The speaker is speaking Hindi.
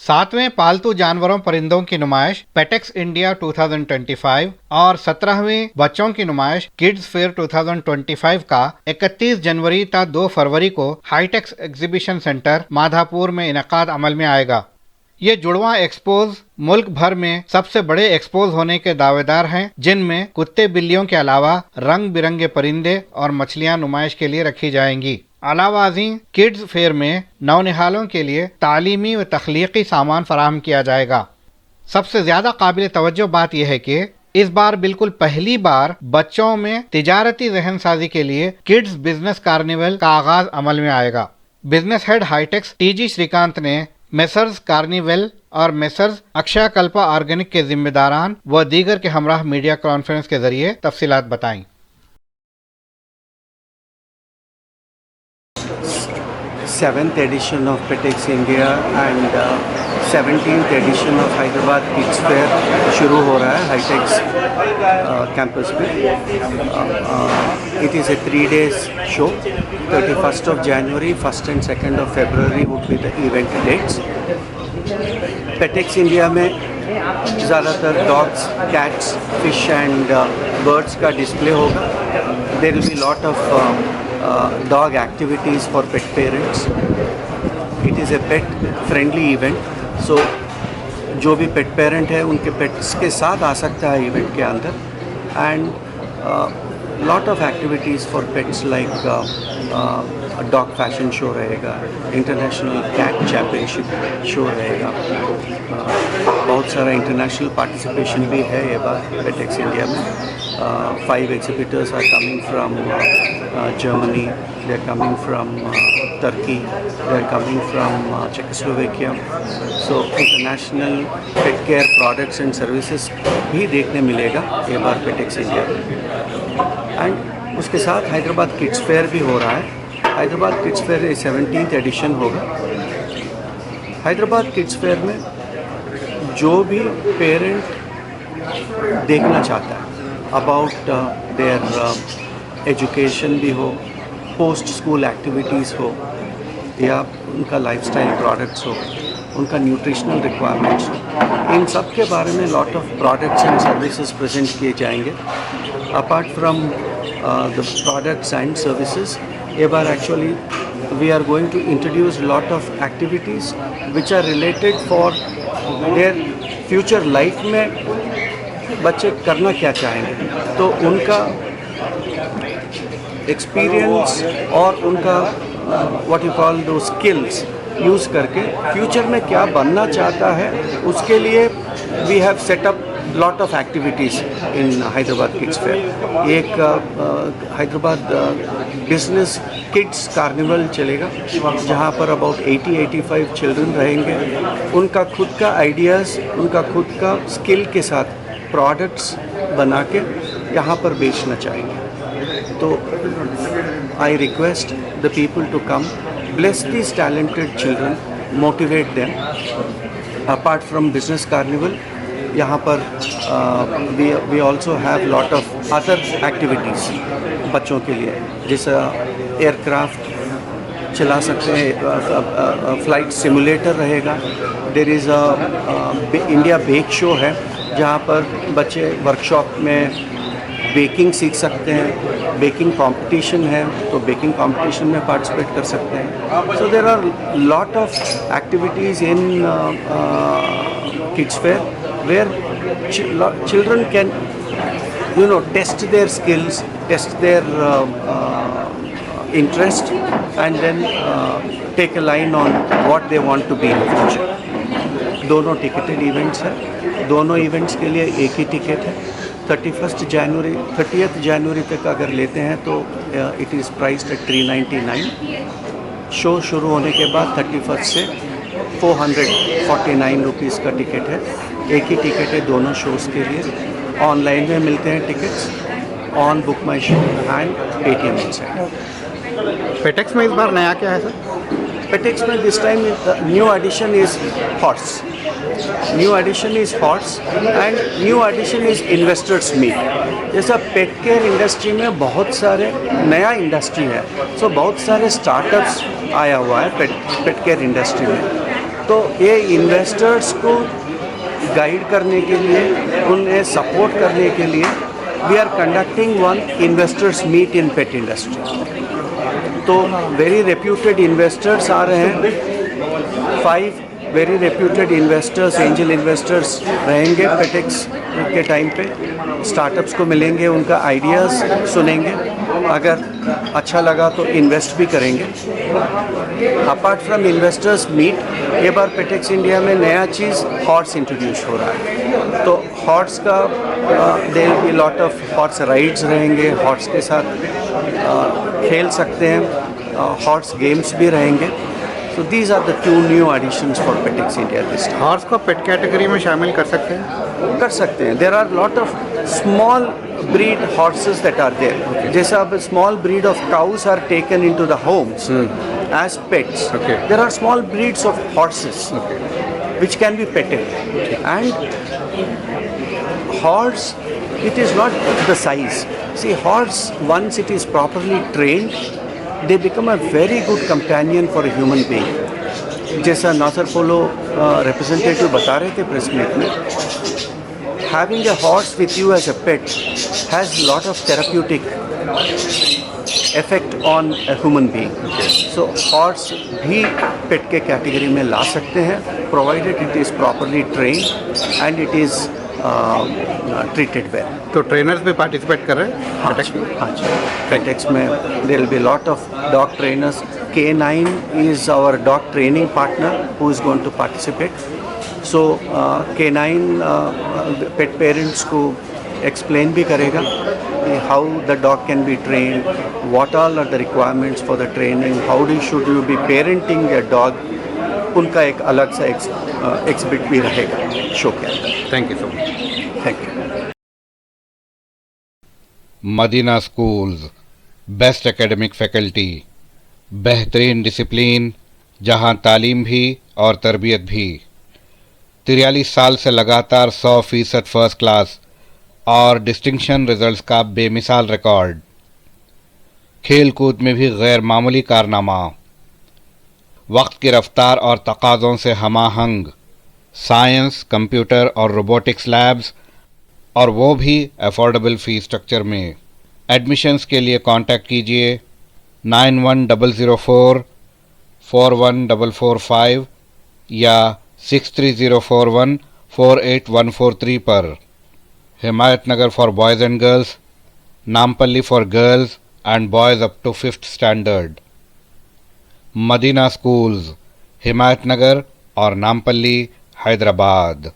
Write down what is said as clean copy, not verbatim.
सातवें पालतू जानवरों परिंदों की नुमाइश पेटेक्स इंडिया 2025 और 17वीं बच्चों की नुमाइश किड्स फेयर 2025 का 31 जनवरी ता 2 फरवरी को हाईटेक्स एग्जीबिशन सेंटर माधापुर में इनेकाद अमल में आएगा। ये जुड़वा एक्सपोज मुल्क भर में सबसे बड़े एक्सपोज होने के दावेदार हैं, जिनमें कुत्ते बिल्लियों के अलावा रंग बिरंगे परिंदे और मछलियां नुमाइश के लिए रखी जाएंगी। अलावाजी किड्स फेयर में नौनिहालों के लिए तालीमी व तख्लीकी सामान फराहम किया जाएगा। सबसे ज्यादा काबिल तवज्जो बात यह है कि इस बार बिल्कुल पहली बार बच्चों में तिजारती जहन साजी के लिए किड्स बिजनेस कार्निवल का आगाज अमल में आएगा। Business head Hitex TG Srikanth ने मेसर्स कार्निवल और मेसर्स अक्षय कल्पा ऑर्गेनिक के जिम्मेदारान व दीगर के हमराह मीडिया कॉन्फ्रेंस के जरिए तफसीलात बताई। 7th edition of Petex India and 17th edition of Hyderabad Kids Fair शुरू हो रहा है हाईटेक्स कैंपस पे। It is a 3 days show. 31st of January, 1st and 2nd of February would be the event dates. Petex India में ज़्यादातर dogs, cats, fish and birds का डिस्प्ले होगा। There will be lot of dog activities for pet parents. It is a pet friendly event, so जो भी पेट पेरेंट है उनके पेट्स के साथ आ सकता है इवेंट के अंदर। And lot of activities for pets like dog fashion show रहेगा, इंटरनेशनल कैट चैम्पियनशिप शो रहेगा। बहुत सारा इंटरनेशनल पार्टिसिपेशन भी है ये बार पेटेक्स इंडिया में। 5 exhibitors are coming from Germany, they are coming from Turkey, they are coming from Czechoslovakia. So international pet care products and services भी देखने मिलेगा ये बार पेटेक्स इंडिया में। एंड उसके साथ हैदराबाद किड्स फेयर भी हो रहा है। Hyderabad kids fair 17th addition होगा। हैदराबाद किड्स फेयर में जो भी पेरेंट देखना चाहता है अबाउट देयर एजुकेशन भी हो, पोस्ट स्कूल एक्टिविटीज़ हो, या उनका लाइफस्टाइल प्रोडक्ट्स हो, उनका न्यूट्रिशनल रिक्वायरमेंट्स हो, इन सब के बारे में lot of products and services present किए जाएंगे। Apart from the products and services, ये बार actually we are going to introduce lot of activities which are related for their future life में बच्चे करना क्या चाहेंगे, तो उनका एक्सपीरियंस और उनका व्हाट यू कॉल दो स्किल्स यूज़ करके फ्यूचर में क्या बनना चाहता है, उसके लिए we have set up lot of activities in Hyderabad kids fair. एक हैदराबाद बिजनेस किड्स कार्निवल चलेगा जहाँ पर अबाउट 80-85 चिल्ड्रन रहेंगे। उनका खुद का आइडियाज़, उनका खुद का स्किल के साथ प्रोडक्ट्स बना के यहाँ पर बेचना चाहेंगे। तो I request the people to come, bless these talented children, motivate them. Apart from business carnival, यहाँ पर we also have lot of other activities बच्चों के लिए, जैसे एयरक्राफ्ट चला सकते हैं, फ्लाइट सिमुलेटर रहेगा। There is India bake show है जहाँ पर बच्चे वर्कशॉप में बेकिंग सीख सकते हैं। बेकिंग कंपटीशन है तो बेकिंग कंपटीशन में पार्टिसिपेट कर सकते हैं। So there are lot of activities in kids fair where children can test their skills, test their interest, and then take a line on what they want to be in the future. दोनों टिकटेड इवेंट्स हैं, दोनों इवेंट्स के लिए एक ही टिकट है। 30th जनवरी तक अगर लेते हैं तो it is priced eight 399। Show शुरू होने के बाद 31st से 449 रुपीज़ का टिकट है। एक ही टिकट है दोनों शोज़ के लिए। ऑनलाइन में मिलते हैं tickets on BookMyShow and Paytm website. Petex में इस बार नया क्या है सर? पेटेक्स में this time new edition is horse, new edition is horse and new edition is investors meet. जैसा पेट केयर इंडस्ट्री में बहुत सारे नया इंडस्ट्री है, सो बहुत सारे स्टार्टअप्स आया हुआ है पेट केयर इंडस्ट्री में। तो ये इन्वेस्टर्स को गाइड करने के लिए, उन्हें सपोर्ट करने के लिए we are conducting one investors meet in pet industry. तो वेरी रेप्यूटेड इन्वेस्टर्स आ रहे हैं, 5 very reputed investors, angel investors रहेंगे पेटेक्स के टाइम पे, स्टार्टअप्स को मिलेंगे, उनका आइडियाज़ सुनेंगे, अगर अच्छा लगा तो इन्वेस्ट भी करेंगे। अपार्ट फ्रॉम इन्वेस्टर्स मीट, ये बार पेटेक्स इंडिया में नया चीज़ हॉर्स इंट्रोड्यूस हो रहा है। तो हॉर्स का there will be lot of horse rides रहेंगे, हॉर्स के साथ खेल सकते हैं, हॉर्स गेम्स भी रहेंगे। So these are the 2 new additions for Petex India this time. Horse को पेट कैटेगरी में शामिल कर सकते हैं? कर सकते हैं। There are lot of small breed horses that are there. जैसा अब small breed of cows are taken into the homes as pets. Okay. There are small breeds of horses which can be petted. And horse, it is not the size. See, horse, once it is properly trained, they become a very good companion for a human being. जैसा नासर पोलो रिप्रेजेंटेटिव बता रहे थे प्रेस मीट में, having a horse with you as a pet has lot of therapeutic effect on a human being. So horse भी pet के कैटेगरी में ला सकते हैं, provided it is properly trained and it is treated well. तो ट्रेनर्स भी पार्टिसिपेट कर रहे हैं हाँ पेटेक्स में? हाँ जी, पेटेक्स में there will be lot of dog trainers. K9 is our dog training partner who is going to participate. So K9 pet parents को explain भी करेगा how the dog can be trained, what all are the requirements for the training, how should you be parenting a dog. उनका एक अलग सा एक्सबिट भी रहेगा शो के अंदर। Thank you so much. Thank you. Madina schools, best academic faculty, बेहतरीन डिसिप्लिन, जहां तालीम भी और तरबियत भी। 43 साल से लगातार 100% फर्स्ट क्लास और डिस्टिंक्शन रिजल्ट्स का बेमिसाल रिकॉर्ड। खेल कूद में भी गैर मामूली कारनामा। वक्त की रफ्तार और तकाज़ों से हमाहंग साइंस, कंप्यूटर और रोबोटिक्स लैब्स, और वो भी अफोर्डेबल फ़ीस स्ट्रक्चर में। एडमिशन्स के लिए कांटेक्ट कीजिए 9100441445 या 6304148143 पर। Himayat Nagar for boys and girls, Nampally for girls and boys up to 5th standard. Madina schools, Himayat Nagar और नामपल्ली, हैदराबाद।